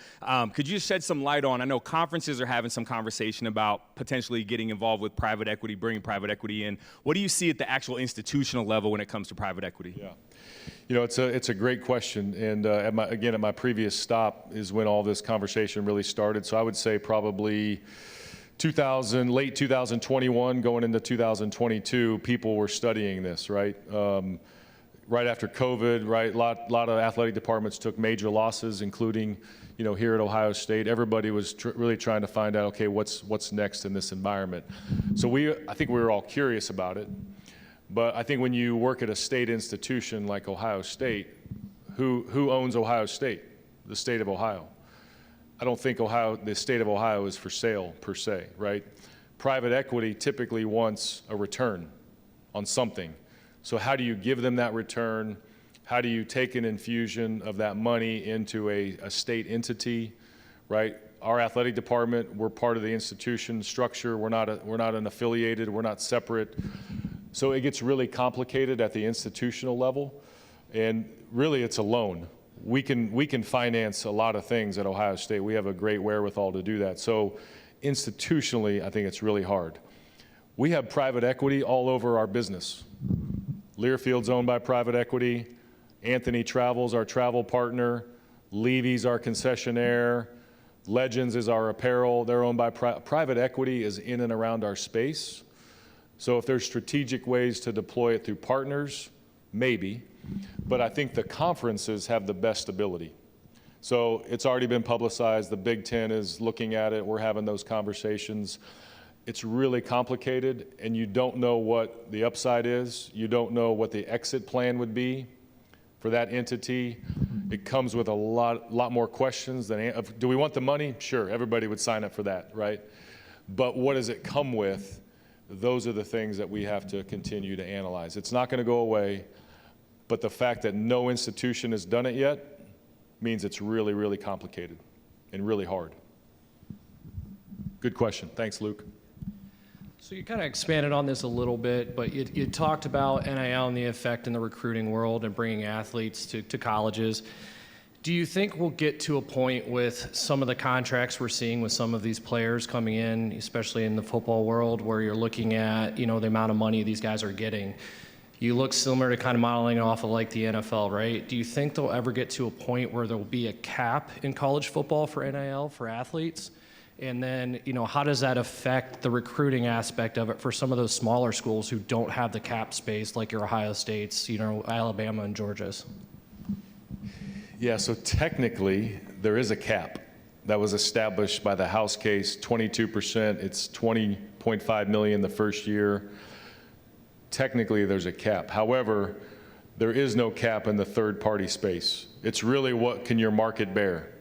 Could you just shed some light on, I know conferences are having some conversation about potentially getting involved with private equity, bringing private equity in. What do you see at the actual institutional level when it comes to private equity? Yeah, you know, it's a great question, and at my previous stop is when all this conversation really started. So I would say probably late 2021, going into 2022, people were studying this, right? Right after COVID, right? A lot of athletic departments took major losses, including, you know, here at Ohio State. Everybody was really trying to find out, okay, what's next in this environment. So I think we were all curious about it. But I think when you work at a state institution like Ohio State, who owns Ohio State? The state of Ohio. I don't think the state of Ohio is for sale per se, right? Private equity typically wants a return on something. So how do you give them that return? How do you take an infusion of that money into a state entity, right? Our athletic department, we're part of the institution structure. We're not an affiliated, we're not separate. So it gets really complicated at the institutional level, and really it's a loan. We can finance a lot of things at Ohio State. We have a great wherewithal to do that. So institutionally, I think it's really hard. We have private equity all over our business. Learfield's owned by private equity. Anthony Travel's our travel partner. Levy's our concessionaire. Legends is our apparel. They're owned by private equity is in and around our space. So if there's strategic ways to deploy it through partners, maybe. But I think the conferences have the best ability. So it's already been publicized. The Big Ten is looking at it. We're having those conversations. It's really complicated, and you don't know what the upside is. You don't know what the exit plan would be for that entity. It comes with a lot more questions than, do we want the money? Sure, everybody would sign up for that, right? But what does it come with? Those are the things that we have to continue to analyze. It's not going to go away, but the fact that no institution has done it yet means it's really, really complicated and really hard. Good question. Thanks, Luke. So you kind of expanded on this a little bit, but you talked about NIL and the effect in the recruiting world and bringing athletes to colleges. Do you think we'll get to a point with some of the contracts we're seeing with some of these players coming in, especially in the football world, where you're looking at, you know, the amount of money these guys are getting? You look similar to kind of modeling off of like the NFL, right? Do you think they'll ever get to a point where there'll be a cap in college football for NIL for athletes? And then, you know, how does that affect the recruiting aspect of it for some of those smaller schools who don't have the cap space, like your Ohio States, you know, Alabama and Georgia's? Yeah, so technically, there is a cap that was established by the House case, 22%. It's $20.5 million the first year. Technically, there's a cap. However, there is no cap in the third-party space. It's really what can your market bear?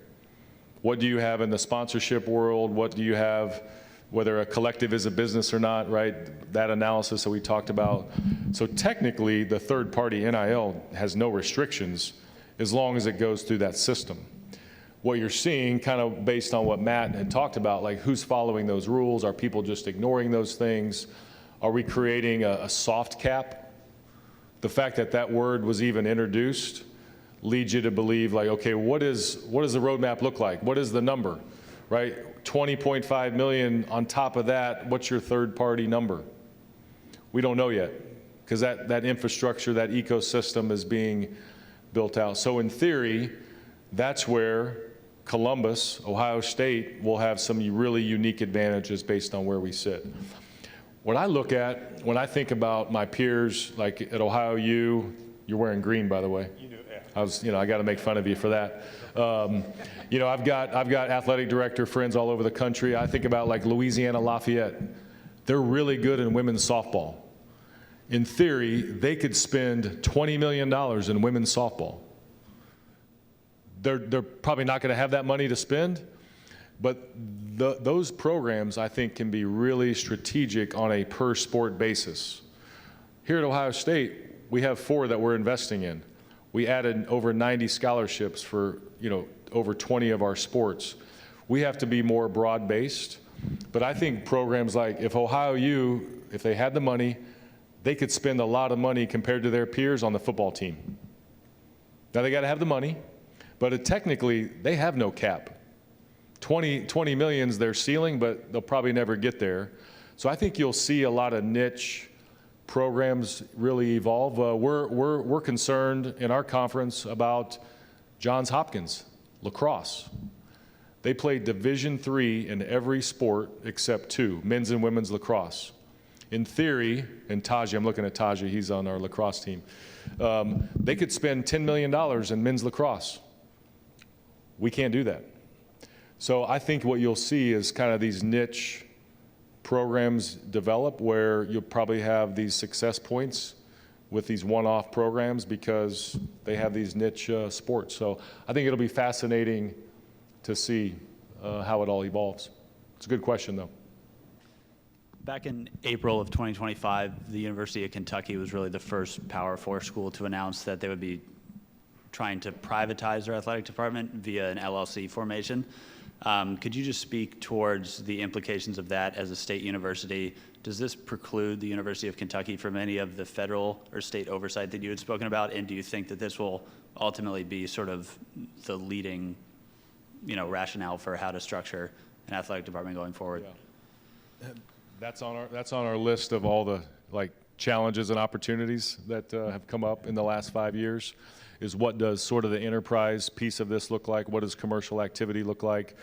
What do you have in the sponsorship world? What do you have, whether a collective is a business or not, right? That analysis that we talked about. So technically, the third-party NIL has no restrictions as long as it goes through that system. What you're seeing, kind of based on what Matt had talked about, like who's following those rules? Are people just ignoring those things? Are we creating a soft cap? The fact that that word was even introduced leads you to believe, like, okay, what does the roadmap look like? What is the number, right? 20.5 million on top of that, what's your third-party number? We don't know yet, because that infrastructure, that ecosystem is being built out. So in theory, that's where Columbus, Ohio State, will have some really unique advantages based on where we sit. What I look at, when I think about my peers, like at Ohio U, you're wearing green, by the way. I got to make fun of you for that. I've got athletic director friends all over the country. I think about like Louisiana Lafayette. They're really good in women's softball. In theory, they could spend $20 million in women's softball. They're probably not going to have that money to spend, but those programs, I think, can be really strategic on a per sport basis. Here at Ohio State, we have 4 that we're investing in. We added over 90 scholarships for, over 20 of our sports. We have to be more broad-based, but I think programs like, if Ohio U, if they had the money, they could spend a lot of money compared to their peers on the football team. Now, they got to have the money, but technically, they have no cap. 20 million is their ceiling, but they'll probably never get there. So I think you'll see a lot of niche programs really evolve. We're concerned in our conference about Johns Hopkins lacrosse. They play Division III in every sport except 2, men's and women's lacrosse. In theory, and Taji, I'm looking at Taji, he's on our lacrosse team, they could spend $10 million in men's lacrosse. We can't do that. So I think what you'll see is kind of these niche programs develop where you'll probably have these success points with these one-off programs because they have these niche sports. So I think it'll be fascinating to see how it all evolves. It's a good question, though. Back in April of 2025, the University of Kentucky was really the first Power 4 school to announce that they would be trying to privatize their athletic department via an LLC formation. Could you just speak towards the implications of that as a state university? Does this preclude the University of Kentucky from any of the federal or state oversight that you had spoken about? And do you think that this will ultimately be sort of the leading, rationale for how to structure an athletic department going forward? Yeah. That's on our list of all the challenges and opportunities that have come up in the last 5 years. Is what does sort of the enterprise piece of this look like? What does commercial activity look like?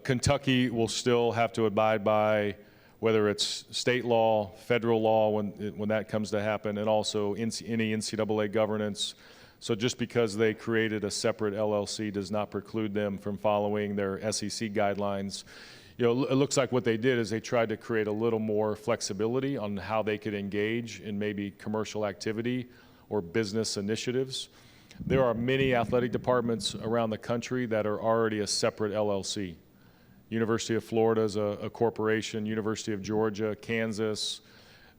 Kentucky will still have to abide by whether it's state law, federal law when that comes to happen, and also any NCAA governance. So just because they created a separate LLC does not preclude them from following their SEC guidelines. It looks like what they did is they tried to create a little more flexibility on how they could engage in maybe commercial activity or business initiatives. There are many athletic departments around the country that are already a separate LLC. University of Florida is a corporation, University of Georgia, Kansas.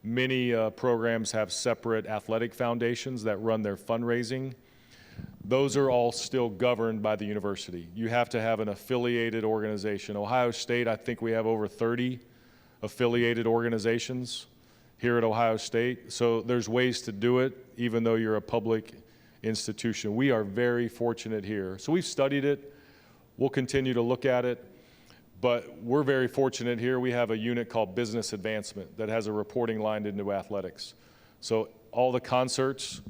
Many programs have separate athletic foundations that run their fundraising. Those are all still governed by the university. You have to have an affiliated organization. Ohio State, I think we have over 30 affiliated organizations here at Ohio State. So there's ways to do it, even though you're a public institution. We are very fortunate here. So we've studied it. We'll continue to look at it. But we're very fortunate here. We have a unit called Business Advancement that has a reporting line into athletics. So all the concerts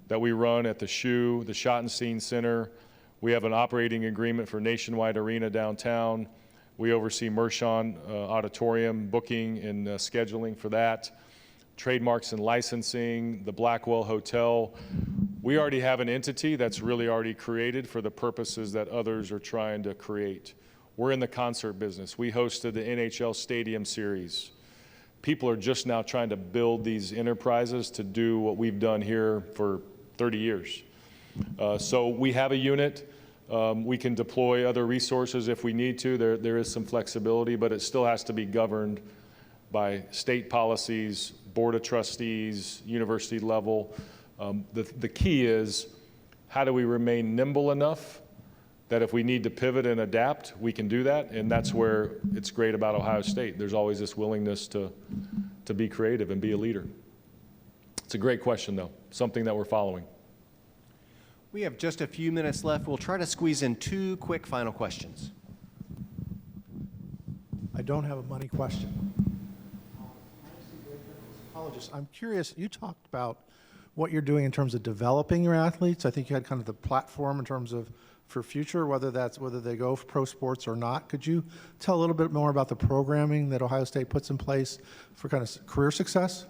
that we run at the SHU, the Schottenstein Center, we have an operating agreement for Nationwide Arena downtown. We oversee Mershon Auditorium booking and scheduling for that. Trademarks and licensing, the Blackwell Hotel. We already have an entity that's really already created for the purposes that others are trying to create. We're in the concert business. We hosted the NHL Stadium Series. People are just now trying to build these enterprises to do what we've done here for 30 years. So we have a unit. We can deploy other resources if we need to. There is some flexibility, but it still has to be governed by state policies, board of trustees, university level. The key is, how do we remain nimble enough that if we need to pivot and adapt, we can do that? And that's where it's great about Ohio State. There's always this willingness to be creative and be a leader. It's a great question, though, something that we're following. We have just a few minutes left. We'll try to squeeze in 2 quick final questions. I don't have a money question. Apologist, I'm curious, you talked about what you're doing in terms of developing your athletes. I think you had kind of the platform in terms of for future, whether they go for pro sports or not. Could you tell a little bit more about the programming that Ohio State puts in place for kind of career success?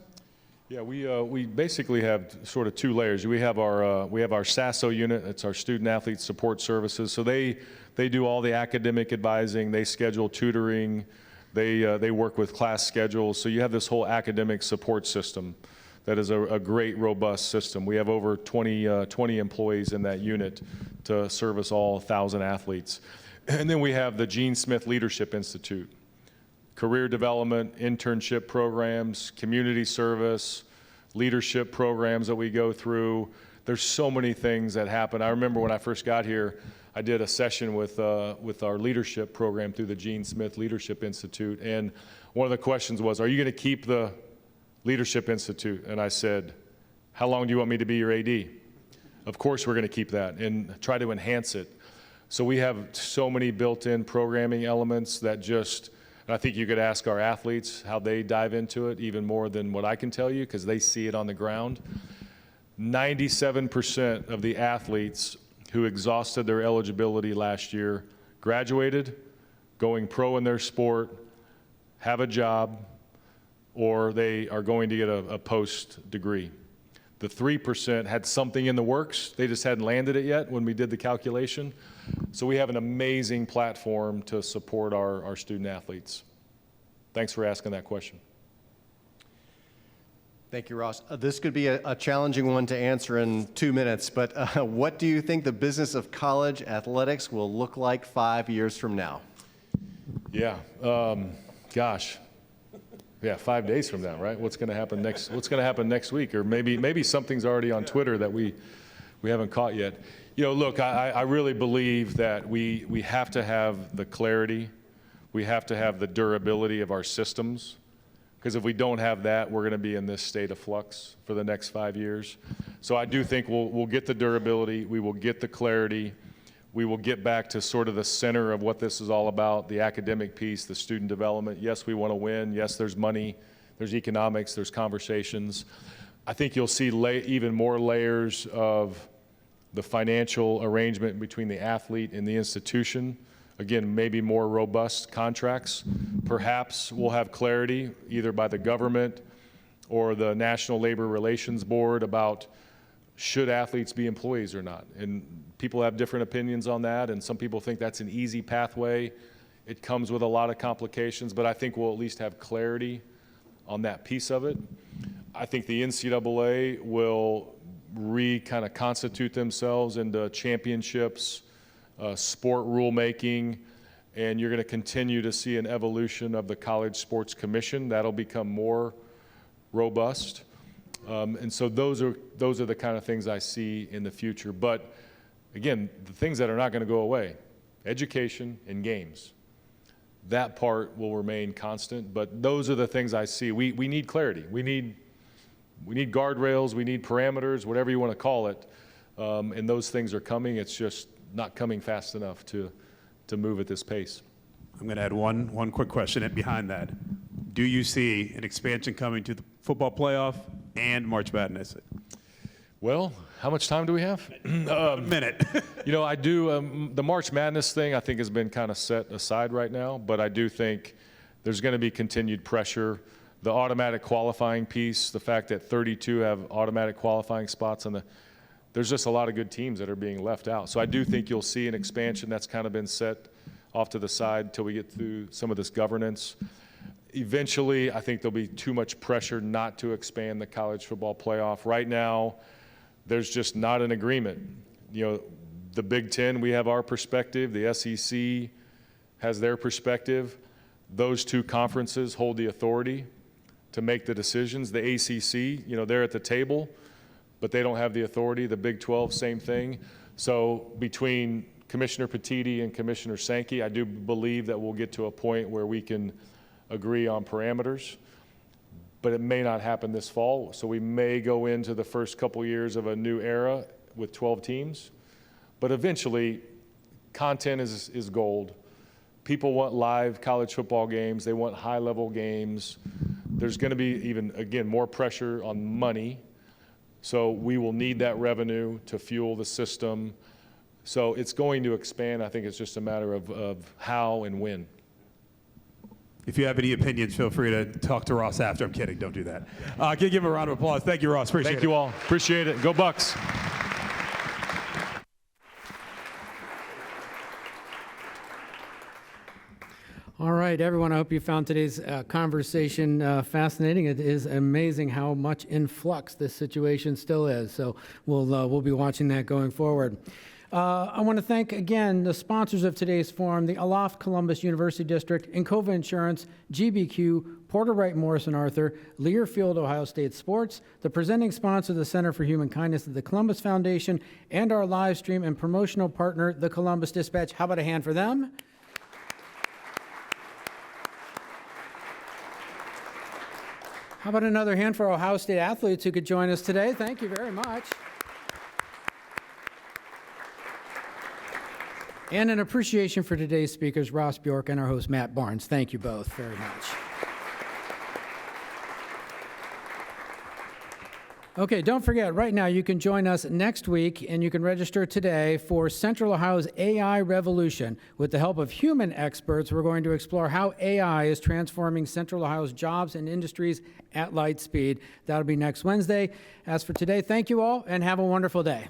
Yeah, we basically have sort of two layers. We have our SASO unit. It's our student athlete support services. So they do all the academic advising. They schedule tutoring. They work with class schedules. So you have this whole academic support system that is a great, robust system. We have over 20 employees in that unit to service all 1,000 athletes. And then we have the Gene Smith Leadership Institute. Career development, internship programs, community service, leadership programs that we go through. There's so many things that happen. I remember when I first got here, I did a session with our leadership program through the Gene Smith Leadership Institute, and one of the questions was, are you going to keep the Leadership Institute? And I said, how long do you want me to be your AD? Of course we're going to keep that and try to enhance it. So we have so many built-in programming elements that just, and I think you could ask our athletes how they dive into it even more than what I can tell you because they see it on the ground. 97% of the athletes who exhausted their eligibility last year graduated, going pro in their sport, have a job, or they are going to get a post degree. The 3% had something in the works. They just hadn't landed it yet when we did the calculation. So we have an amazing platform to support our student athletes. Thanks for asking that question. Thank you, Ross. This could be a challenging one to answer in 2 minutes, but what do you think the business of college athletics will look like 5 years from now? Yeah, gosh. Yeah, 5 days from now, right? What's going to happen next week? Or maybe something's already on Twitter that we haven't caught yet. You know, look, I really believe that we have to have the clarity. We have to have the durability of our systems. Because if we don't have that, we're going to be in this state of flux for the next 5 years. So I do think we'll get the durability, we will get the clarity, we will get back to sort of the center of what this is all about, the academic piece, the student development. Yes, we want to win. Yes, there's money, there's economics, there's conversations. I think you'll see even more layers of the financial arrangement between the athlete and the institution. Again, maybe more robust contracts. Perhaps we'll have clarity either by the government or the National Labor Relations Board about should athletes be employees or not. And people have different opinions on that, and some people think that's an easy pathway. It comes with a lot of complications, but I think we'll at least have clarity on that piece of it. I think the NCAA will kind of constitute themselves into championships, sport rulemaking, and you're going to continue to see an evolution of the College Sports Commission. That'll become more robust. And so those are the kind of things I see in the future. But again, the things that are not going to go away, education and games, that part will remain constant. But those are the things I see. We need clarity. We need guardrails. We need parameters, whatever you want to call it. And those things are coming. It's just not coming fast enough to move at this pace. I'm going to add one quick question behind that. Do you see an expansion coming to the football playoff and March Madness? Well, how much time do we have? A minute. You know, I do. The March Madness thing, I think, has been kind of set aside right now, but I do think there's going to be continued pressure. The automatic qualifying piece, the fact that 32 have automatic qualifying spots on there's just a lot of good teams that are being left out. So I do think you'll see an expansion that's kind of been set off to the side until we get through some of this governance. Eventually, I think there'll be too much pressure not to expand the college football playoff. Right now, there's just not an agreement. You know, the Big Ten, we have our perspective. The SEC has their perspective. Those two conferences hold the authority to make the decisions. The ACC, you know, they're at the table, but they don't have the authority. The Big 12, same thing. So between Commissioner Petiti and Commissioner Sankey, I do believe that we'll get to a point where we can agree on parameters, but it may not happen this fall. So we may go into the first couple years of a new era with 12 teams, but eventually content is gold. People want live college football games. They want high-level games. There's going to be even, again, more pressure on money. So we will need that revenue to fuel the system. So it's going to expand. I think it's just a matter of how and when. If you have any opinions, feel free to talk to Ross after. I'm kidding. Don't do that. Can you give him a round of applause? Thank you, Ross. Appreciate it. Thank you all. Appreciate it. Go Bucks. All right, everyone, I hope you found today's conversation fascinating. It is amazing how much in flux this situation still is. So we'll be watching that going forward. I want to thank again the sponsors of today's forum, the Aloft Columbus University District, Encova Insurance, GBQ, Porter Wright Morrison Arthur, Learfield Ohio State Sports, the presenting sponsor, the Center for Human Kindness at the Columbus Foundation, and our live stream and promotional partner, the Columbus Dispatch. How about a hand for them? How about another hand for Ohio State athletes who could join us today? Thank you very much. And an appreciation for today's speakers, Ross Bjork and our host, Matt Barnes. Thank you both very much. Okay, don't forget, right now you can join us next week, and you can register today for Central Ohio's AI Revolution. With the help of human experts, we're going to explore how AI is transforming Central Ohio's jobs and industries at light speed. That'll be next Wednesday. As for today, thank you all, and have a wonderful day.